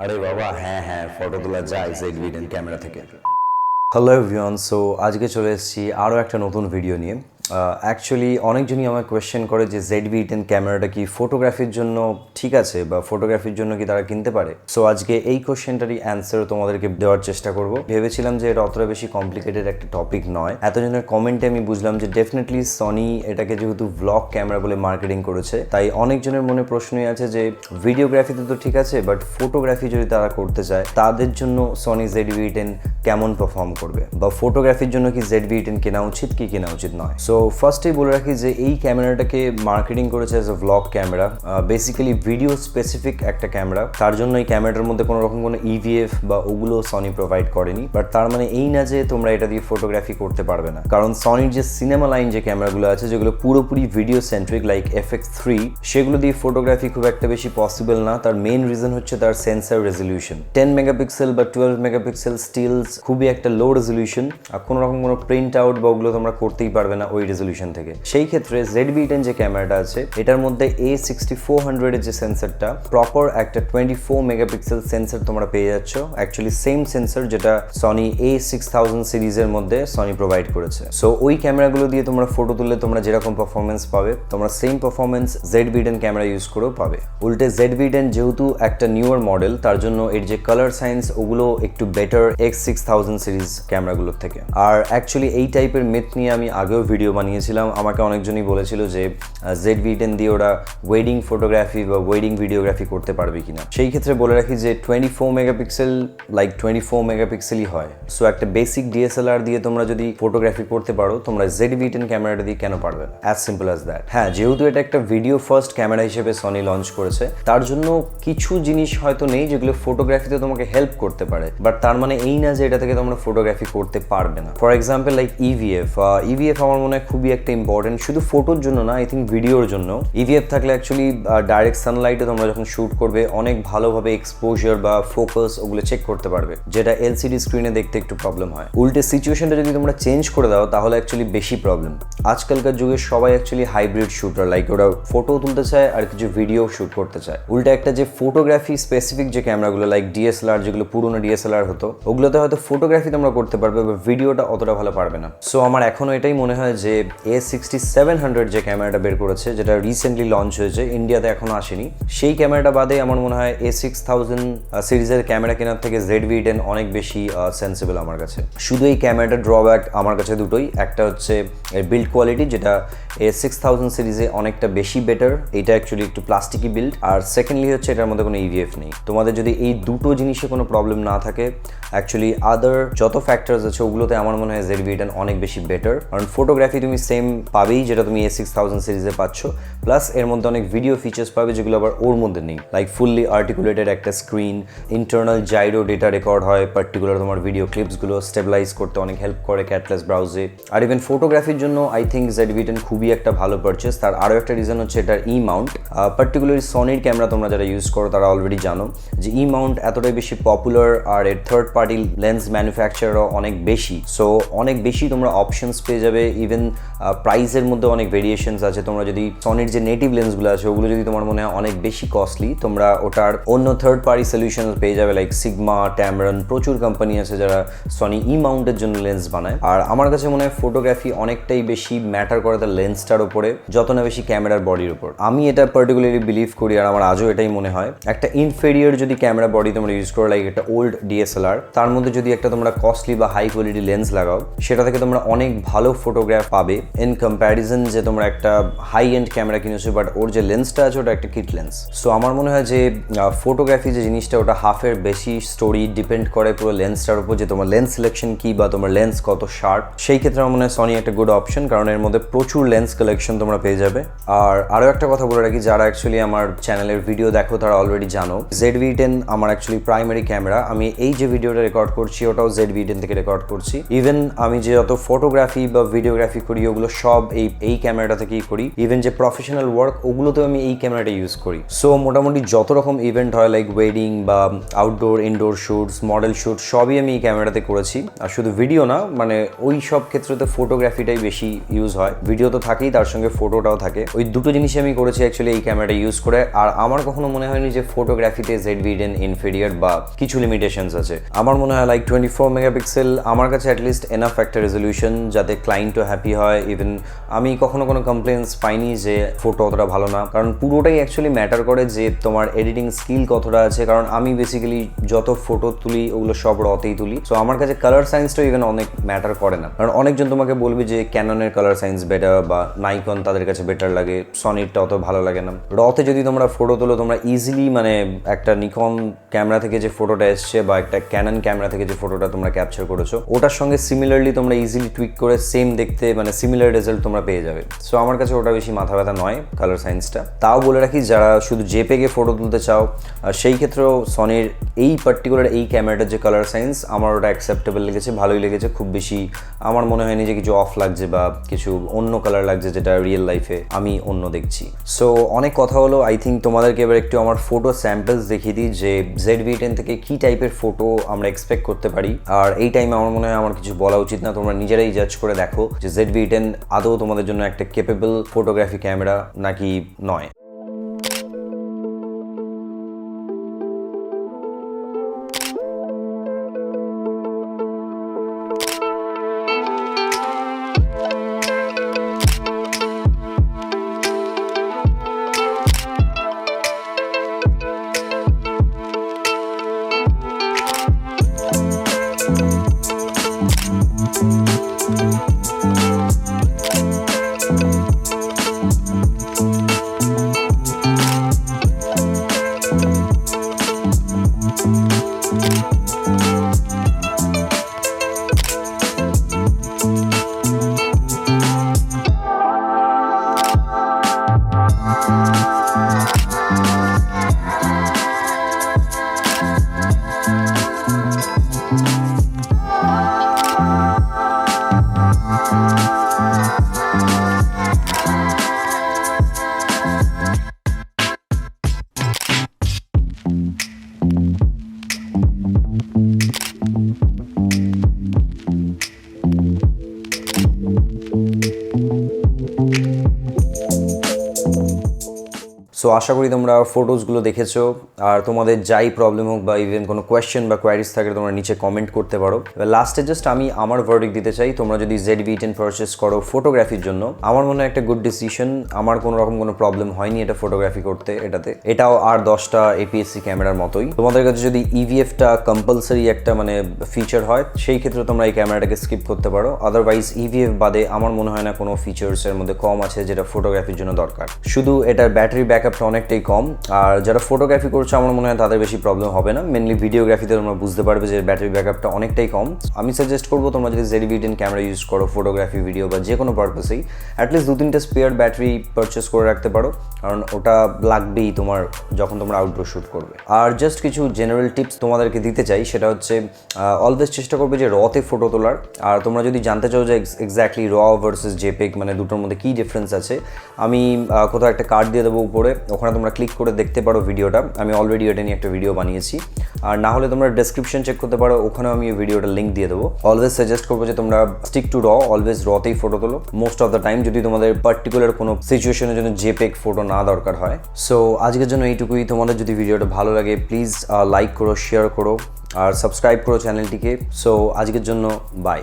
আরে বাবা হ্যাঁ ফটো তোলা যায় ZV-10 ক্যামেরা থেকে। হ্যালো এভরিওয়ান, সো আজকে চলে এসেছি আরও একটা নতুন ভিডিও নিয়ে। অ্যাকচুয়ালি অনেকজনই আমার কোয়েশ্চেন করে যে ZV-10 ক্যামেরাটা কি ফটোগ্রাফির জন্য ঠিক আছে বা ফটোগ্রাফির জন্য কি তারা কিনতে পারে। সো আজকে এই কোয়েশ্চেনটারই অ্যান্সার তোমাদেরকে দেওয়ার চেষ্টা করব। ভেবেছিলাম যে এটা অতটা বেশি কমপ্লিকেটেড একটা টপিক নয়। এতজনের কমেন্টে আমি বুঝলাম যে ডেফিনেটলি সনি এটাকে যেহেতু ভ্লগ ক্যামেরা বলে মার্কেটিং করেছে, তাই অনেকজনের মনে প্রশ্নই আছে যে ভিডিওগ্রাফিতে তো ঠিক আছে, বাট ফটোগ্রাফি যদি তারা করতে চায় তাদের জন্য সনি ZV-10 কেমন পারফর্ম করবে, বা ফটোগ্রাফির জন্য কি ZV-10 কেনা উচিত কি কেনা উচিত নয়। সো ফার্স্টেই বলে রাখি যে এই ক্যামেরাটাকে মার্কেটিং করেছে as a vlog camera, basically video specific একটা ক্যামেরা। তার জন্য এই ক্যামেরাটার মধ্যে কোনো রকম কোনো EVF বা ওগুলো সনি প্রোভাইড করেনি। বাট তার মানে এই না যে তোমরা এটা দিয়ে ফটোগ্রাফি করতে পারবে না, কারণ সনির যে সিনেমা লাইন যে ক্যামেরাগুলো আছে যেগুলো পুরোপুরি ভিডিও সেন্ট্রিক লাইক FX3, সেগুলো দিয়ে ফটোগ্রাফি খুব একটা বেশি পসিবল না। তার মেইন রিজন হচ্ছে তার সেন্সর রেজলিউশন। 10 মেগাপিক্সেল বা 12 মেগাপিক্সেল স্টিলস খুবই একটা লো রেজলিউশন, আর কোনো রকম কোনো প্রিন্ট আউট বা ওগুলো তোমরা করতেই পারবে না ওই রেজলিউশন থেকে। সেই ক্ষেত্রে ZV-10 যে ক্যামেরাটা আছে এটার মধ্যে A6400 এর যে সেন্সরটা প্রপার একটা 24 মেগাপিক্সেল সেন্সর তোমরা পেয়ে যাচ্ছ। অ্যাকচুয়ালি সেম সেন্সর যেটা সনি A6000 সিরিজের মধ্যে সনি প্রোভাইড করেছে। সো ওই ক্যামেরাগুলো দিয়ে তোমরা ফটো তুললে তোমরা যেরকম পারফরমেন্স পাবে তোমরা same performance ZV-10 camera use করেও পাবে। উল্টে ZV-10 যেহেতু একটা নিউয়ার মডেল, তার জন্য এর যে কালার সায়েন্স ওগুলো একটু বেটার X6000 সিরিজ ক্যামেরাগুলোর থেকে। আর অ্যাকচুয়ালি এই টাইপের মিথ নিয়ে আমি আগেও ভিডিও বানিয়েছিলাম। আমাকে অনেকজনই বলেছিল যে ZV-10 দিয়ে ওরা ওয়েডিং ফটোগ্রাফি বা ওয়েডিং ভিডিওগ্রাফি করতে পারবে কিনা। সেই ক্ষেত্রে বলে রাখি যে 24 মেগাপিক্সেল লাইক 24 মেগাপিক্সেলই হয়। সো একটা বেসিক DSLR দিয়ে তোমরা যদি ফটোগ্রাফি করতে পারো তোমরা ZV-10 ক্যামেরাটা দিয়ে কেন পারবে না, অ্যাজ সিম্পল অ্যাজ দ্যাট। হ্যাঁ, যেহেতু এটা একটা ভিডিও ফার্স্ট ক্যামেরা হিসেবে সনি লঞ্চ করেছে, তার জন্য কিছু জিনিস হয়তো নেই যেগুলো ফটোগ্রাফিতে তোমাকে হেল্প করতে পারে, বাট তার মানে এই না যে এটা থেকে তোমরা ফটোগ্রাফি করতে পারবে না। ফর এক্সাম্পল লাইক EVF আমার মনে হয় খুবই একটা ইম্পর্টেন্ট, শুধু ফটোর জন্য না, আই থিঙ্ক ভিডিওর জন্য। EVF থাকলে অ্যাকচুয়ালি ডাইরেক্ট সানলাইটে তোমরা যখন শ্যুট করবে অনেক ভালোভাবে এক্সপোজার বা ফোকাস ওগুলো চেক করতে পারবে, যেটা LCD স্ক্রিনে দেখতে একটু প্রবলেম হয়। উল্টে সিচুয়েশনটা যদি তোমরা চেঞ্জ করে দাও তাহলে অ্যাকচুয়ালি বেশি প্রবলেম। আজকালকার যুগে সবাই অ্যাকচুয়ালি হাইব্রিড শুটার, লাইক ওরা ফটো তুলতে চায় আর কিছু ভিডিও শ্যুট করতে চায়। উল্টে একটা যে ফটোগ্রাফি স্পেসিফিক যে ক্যামেরাগুলো লাইক DSLR, যেগুলো পুরোনো DSLR হতো, ওগুলোতে হয়তো ফটোগ্রাফি তোমরা করতে পারবে বা ভিডিওটা অতটা ভালো পারবে না। সো আমার এখনও এটাই মনে হয় যে A6700 যে ক্যামেরাটা বের করেছে, যেটা রিসেন্টলি লঞ্চ হয়েছে, ইন্ডিয়াতে এখনো আসেনি, সেই ক্যামেরাটা বাদে আমার মনে হয় A6000 সিরিজের ক্যামেরা কেনার থেকে ZV-10 অনেক বেশি সেন্সিবল আমার কাছে। শুধু এই ক্যামেরাটার ড্রব্যাক আমার কাছে দুটোই, একটা হচ্ছে এর বিল্ড কোয়ালিটি, যেটা A6000 সিরিজে অনেকটা বেশি বেটার, এটা অ্যাকচুয়ালি একটু প্লাস্টিকি বিল্ড। আর সেকেন্ডলি হচ্ছে এটার মধ্যে কোনো EVF নেই। তোমাদের যদি এই দুটো জিনিসে কোনো প্রবলেম না থাকে, অ্যাকচুয়ালি আদার যত ফ্যাক্টরস আছে ওগুলোতে আমার মনে হয় ZV-10 অনেক বেশি বেটার, কারণ ফটোগ্রাফি তুমি সেম পাবেই যেটা তুমি A6000 সিরিজে পাচ্ছ, প্লাস এর মধ্যে অনেক ভিডিও ফিচার্স পাবে যেগুলো আবার ওর মধ্যে নেই, লাইক ফুললি আর্টিকুলেটেড একটা screen, internal gyro data record হয়, পার্টিকুলার তোমার ভিডিও ক্লিপসগুলো স্টেবিলাইজ করতে অনেক হেল্প করে ক্যাটলেস ব্রাউজে। আর ইভেন ফটোগ্রাফির জন্য আই থিঙ্ক ZV-10 খুবই একটা ভালো পারচেস। তার আরও একটা রিজন হচ্ছে এটার মাউন্ট। পার্টিকুলারলি সনির ক্যামেরা তোমরা যারা ইউজ করো তারা অলরেডি জানো যে মাউন্ট এতটাই বেশি পপুলার, আর এর থার্ড পার্টি লেন্স ম্যানুফ্যাকচারারও অনেক বেশি। সো অনেক বেশি তোমরা অপশনস পেয়ে যাবে। ইভেন প্রাইসের মধ্যে অনেক ভেরিয়েশনস আছে। তোমরা যদি সনির যে নেটিভ লেন্সগুলো আছে ওগুলো যদি তোমার মনে হয় অনেক বেশি কস্টলি, তোমরা ওটার অন্য থার্ড পার্টি সলিউশন পেয়ে যাবে, লাইক সিগমা, ট্যামরন, প্রচুর কোম্পানি আছে যারা সনি মাউন্টের জন্য লেন্স বানায়। আর আমার কাছে মনে হয় ফটোগ্রাফি অনেকটাই বেশি ম্যাটার করে তার লেন্সটার উপরে, যত না বেশি ক্যামেরার বডির উপর। আমি এটা পার্টিকুলারলি বিলিভ করি, আর আমার আজও এটাই মনে হয় একটা ইনফেরিয়র যদি ক্যামেরা বডি তোমরা ইউজ করো, লাইক একটা ওল্ড DSLR, তার মধ্যে যদি একটা তোমরা কস্টলি বা হাই কোয়ালিটি লেন্স লাগাও, সেটা থেকে তোমরা অনেক ভালো ফটোগ্রাফ পাবে ইন কম্প্যারিজন যে তোমরা একটা হাই এন্ড ক্যামেরা কিনেছো বাট ওর যে লেন্সটা আছে ওটা একটা কিট লেন্স। সো আমার মনে হয় যে ফটোগ্রাফি যে জিনিসটা ওটা হাফের বেশি স্টোরি ডিপেন্ড করে পুরো লেন্সটার উপর, যে তোমার লেন্স সিলেকশন কি বা তোমার লেন্স কত শার্প। সেই ক্ষেত্রে আমার মনে হয় সনি একটা গুড অপশন, কারণ এর মধ্যে প্রচুর লেন্স কালেকশন তোমরা পেয়ে যাবে। আর আরও একটা কথা বলে রাখি, যারা অ্যাকচুয়ালি আমার চ্যানেলের ভিডিও দেখো তারা অলরেডি জানো ZV-10 আমার অ্যাকচুয়ালি প্রাইমারি ক্যামেরা। আমি এই যে ভিডিওটা রেকর্ড করছি ওটাও ZV-10 থেকে রেকর্ড করছি। ইভেন আমি যে যত ফটোগ্রাফি বা ভিডিওগ্রাফি করি ওগুলো সব এই ক্যামেরাটা থেকেই করি। ইভেন যে প্রফেশনাল ওয়ার্ক ওগুলোতেও আমি এই ক্যামেরাটা ইউজ করি। সো মোটামুটি যত রকম ইভেন্ট হয় লাইক ওয়েডিং বা outdoor indoor shoots, model shoot সবই আমি এই ক্যামেরাতে করেছি। আর শুধু ভিডিও না, মানে ওই সব ক্ষেত্রেতে ফটোগ্রাফিটাই বেশি ইউজ হয়। ভিডিও তো থাকেই, তার সঙ্গে ফটোটাও থাকে। ওই দুটো জিনিসই আমি করেছি অ্যাকচুয়ালি এই ক্যামেরাটা ইউজ করে। আর আমার কখনো মনে হয়নি যে ফটোগ্রাফিতে ZV-E10 ইনফেরিয়ার বা কিছু লিমিটেশনস আছে। আমার মনে হয় লাইক 24 মেগাপিক্সেল আমার কাছে অ্যাটলিস্ট এনাফ একটা রেজলিউশন যাতে ক্লায়েন্টও হ্যাপি হয়। ইভেন আমি কখনো কোনো কমপ্লেন্স পাইনি যে ফটো অতটা ভালো না, কারণ পুরোটাই অ্যাকচুয়ালি ম্যাটার করে যে তোমার এডিটিং স্কিল কতটা আছে। কারণ আমি বেসিক্যালি যত ফটো তুলি ওগুলো সব রতেই তুলি। সো আমার কাছে কালার সায়েন্সটাও ইভেন অনেক ম্যাটার করে না। কারণ অনেকজন তোমাকে বলবে যে ক্যাননের কালার সায়েন্স বেটার বা নাইকন তাদের কাছে বেটার লাগে, সনিরটা অত ভালো লাগে না। রতে যদি তোমরা ফটো তোলো তোমরা ইজিলি মানে একটা নিকন ক্যামেরা থেকে যে ফটোটা এসছে বা একটা ক্যানন ক্যামেরা থেকে যে ফটোটা তোমরা ক্যাপচার করেছো ওটার সঙ্গে সিমিলারলি তোমরা ইজিলি টুইক করে সেম দেখতে মানে সিমিলার রেজাল্ট তোমরা পেয়ে যাবে। সো আমার কাছে ওটা বেশি মাথা ব্যথা নয় কালার সায়েন্সটা। তাও বলে রাখি যারা শুধু জেপেগে ফটো তুলতে চাও সেই ক্ষেত্রেও সনির এই পার্টিকুলার এই ক্যামেরাটার যে কালার সায়েন্স আমার ওটা অ্যাকসেপ্টেবল লেগেছে, ভালোই লেগেছে। খুব বেশি আমার মনে হয়নি যে কিছু অফ লাগছে বা কিছু অন্য কালার লাগছে যেটা রিয়েল লাইফে আমি অন্য দেখছি। সো অনেক কথা হলো, আই থিঙ্ক তোমাদেরকে এবার একটু আমার ফটো স্যাম্পলস দেখিয়ে দিই যে ZV-E10 থেকে কি টাইপের ফটো আমরা এক্সপেক্ট করতে পারি। আর এই টাইমে আমার মনে হয় আমার কিছু বলা উচিত না, তোমরা নিজেরাই জাজ করে দেখো যে ZV-E10 আদৌ তোমাদের জন্য একটা কেপেবল ফটোগ্রাফি ক্যামেরা নাকি নয়। সো আশা করি তোমরা ফটোসগুলো দেখেছো। আর তোমাদের যাই প্রবলেম হোক বা ইভেন কোনো কোয়েশ্চেন বা কোয়ারিজ থাকে তোমরা নিচে কমেন্ট করতে পারো। এবার লাস্টে জাস্ট আমি আমার ভার্ডিক্ট দিতে চাই, তোমরা যদি ZV-E10 পারচেস করো ফটোগ্রাফির জন্য আমার মনে হয় একটা গুড ডিসিশন। আমার কোনো রকম কোনো প্রবলেম হয়নি এটা ফটোগ্রাফি করতে। এটাও আর 10টা APS-C ক্যামেরার মতোই। তোমাদের কাছে যদি EVF-টা কম্পালসারি একটা মানে ফিচার হয় সেই ক্ষেত্রে তোমরা এই ক্যামেরাটাকে স্কিপ করতে পারো। আদারওয়াইজ EVF বাদে আমার মনে হয় না কোনো ফিচার্সের মধ্যে কম আছে যেটা ফটোগ্রাফির জন্য দরকার। শুধু এটার ব্যাটারি ব্যাকআপটা অনেকটাই কম। আর যারা ফটোগ্রাফি করছে আমার মনে হয় তাদের বেশি প্রবলেম হবে না। মেনলি ভিডিওগ্রাফিতে তোমরা বুঝতে পারবে যে ব্যাটারি ব্যাকআপটা অনেকটাই কম। আমি সাজেস্ট করবো তোমরা যদি ZV-E10 ক্যামেরা ইউজ করো ফটোগ্রাফি ভিডিও বা যে কোনো পারপাসেই অ্যাটলিস্ট 2-3টে স্পেয়ার ব্যাটারি পারচেস করে রাখতে পারো, কারণ ওটা লাগবেই তোমার যখন তোমরা আউটডোর শ্যুট করবে। আর জাস্ট কিছু জেনারেল টিপস তোমাদেরকে দিতে চাই, সেটা হচ্ছে অলওয়েজ চেষ্টা করবে যে রতে ফটো তোলার। আর তোমরা যদি জানতে চাও যে এক্স্যাক্টলি র ভার্সেস জেপেগ মানে দুটোর মধ্যে কী ডিফারেন্স আছে, আমি কোথাও একটা কার্ড দিয়ে দেবো উপরে, ওখানে তোমরা ক্লিক করে দেখতে পারো ভিডিওটা। আমি অলরেডি এটা নিয়ে একটা ভিডিও বানিয়েছি। আর না হলে তোমরা ডেসক্রিপশন চেক করতে পারো, ওখানেও আমি এই ভিডিওটা লিঙ্ক দিয়ে দেবো। অলওয়েজ সাজেস্ট করবো যে তোমরা স্টিক টু র, অলওয়েজ রতেই ফটো তোলো মোস্ট অফ দ্য টাইম, যদি তোমাদের পার্টিকুলার কোনো সিচুয়েশনের জন্য জেপেগ ফটো না দরকার হয়। সো আজকের জন্য এইটুকুই। তোমাদের যদি ভিডিওটা ভালো লাগে প্লিজ লাইক করো, শেয়ার করো আর সাবস্ক্রাইব করো চ্যানেলটিকে। সো আজকের জন্য বাই।